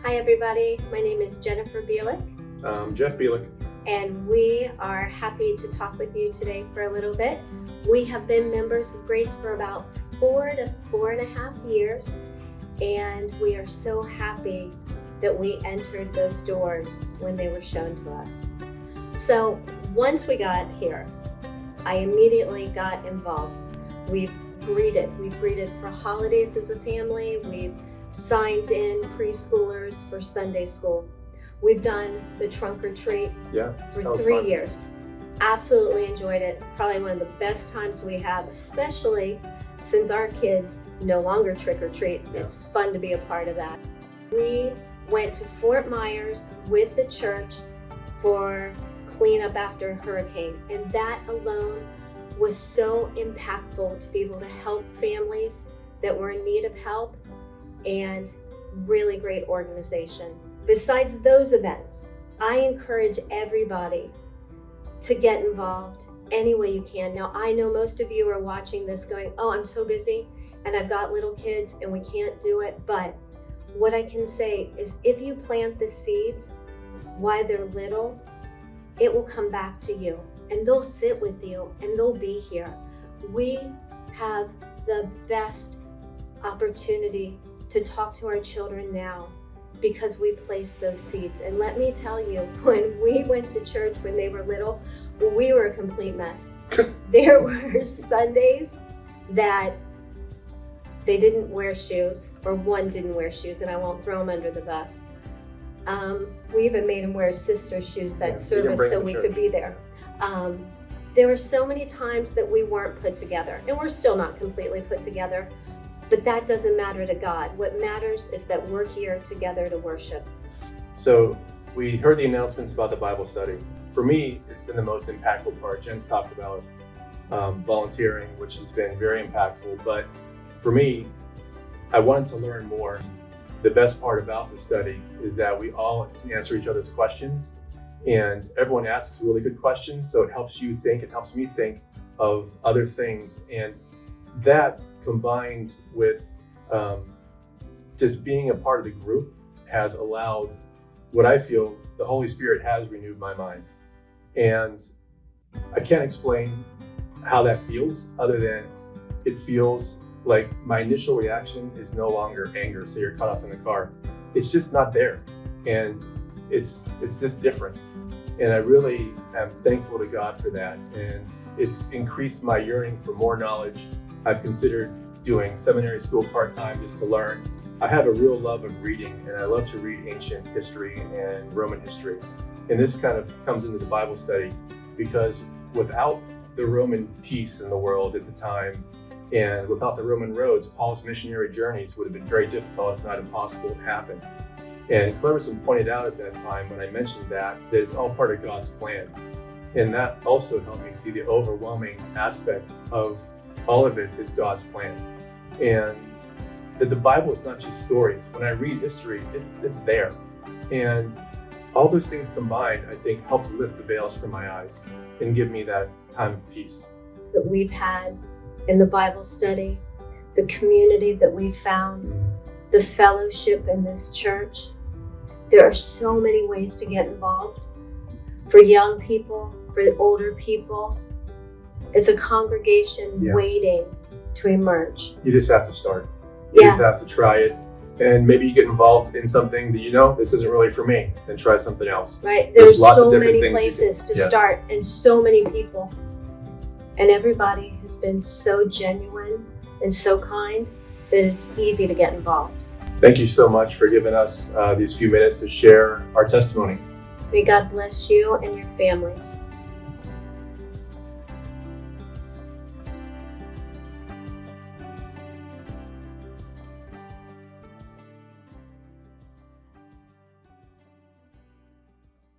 Hi everybody, my name is Jennifer Bielec, Jeff Bielec. and we are happy to talk with you today for a little bit. We have been members of Grace for about 4 to 4.5 years, and we are so happy that we entered those doors when they were shown to us. So once we got here, I immediately got involved. We've greeted for holidays as a family. We've signed in preschoolers for Sunday school. We've done the trunk or treat for 3 years. Absolutely enjoyed it. Probably one of the best times we have, especially since our kids no longer trick or treat. Yeah. It's fun to be a part of that. We went to Fort Myers with the church for cleanup after a hurricane, and that alone was so impactful to be able to help families that were in need of help, and really great organization. Besides those events, I encourage everybody to get involved any way you can. Now, I know most of you are watching this going, oh, I'm so busy and I've got little kids and we can't do it. But what I can say is if you plant the seeds while they're little, it will come back to you and they'll sit with you and they'll be here. We have the best opportunity to talk to our children now because we place those seeds. And let me tell you, when we went to church when they were little, we were a complete mess. There were Sundays that they didn't wear shoes, or one didn't wear shoes, and I won't throw him under the bus. We even made him wear his sister's shoes that service so we could be there. There were so many times that we weren't put together, and we're still not completely put together, but that doesn't matter to God. What matters is that we're here together to worship. So we heard the announcements about the Bible study. For me, it's been the most impactful part. Jen's talked about volunteering, which has been very impactful, but for me, I wanted to learn more. The best part about the study is that we all can answer each other's questions, and everyone asks really good questions, so it helps you think, it helps me think of other things, and that combined with just being a part of the group has allowed what I feel the Holy Spirit has renewed my mind. And I can't explain how that feels other than it feels like my initial reaction is no longer anger, say you're cut off in the car. It's just not there. And it's just different. And I really am thankful to God for that. And it's increased my yearning for more knowledge. I've considered doing seminary school part-time just to learn. I have a real love of reading, and I love to read ancient history and Roman history. And this kind of comes into the Bible study because without the Roman peace in the world at the time, and without the Roman roads, Paul's missionary journeys would have been very difficult, if not impossible, to happen. And Clarison pointed out at that time when I mentioned that it's all part of God's plan. And that also helped me see the overwhelming aspect of all of it is God's plan. And that the Bible is not just stories. When I read history, it's there. And all those things combined, I think, helped lift the veils from my eyes and give me that time of peace. That we've had in the Bible study, the community that we've found, the fellowship in this church. There are so many ways to get involved. For young people, for the older people, it's a congregation waiting to emerge. You just have to start. You just have to try it. And maybe you get involved in something that this isn't really for me, then try something else. Right, there's lots so of different many places to start and so many people. And everybody has been so genuine and so kind that it's easy to get involved. Thank you so much for giving us these few minutes to share our testimony. May God bless you and your families.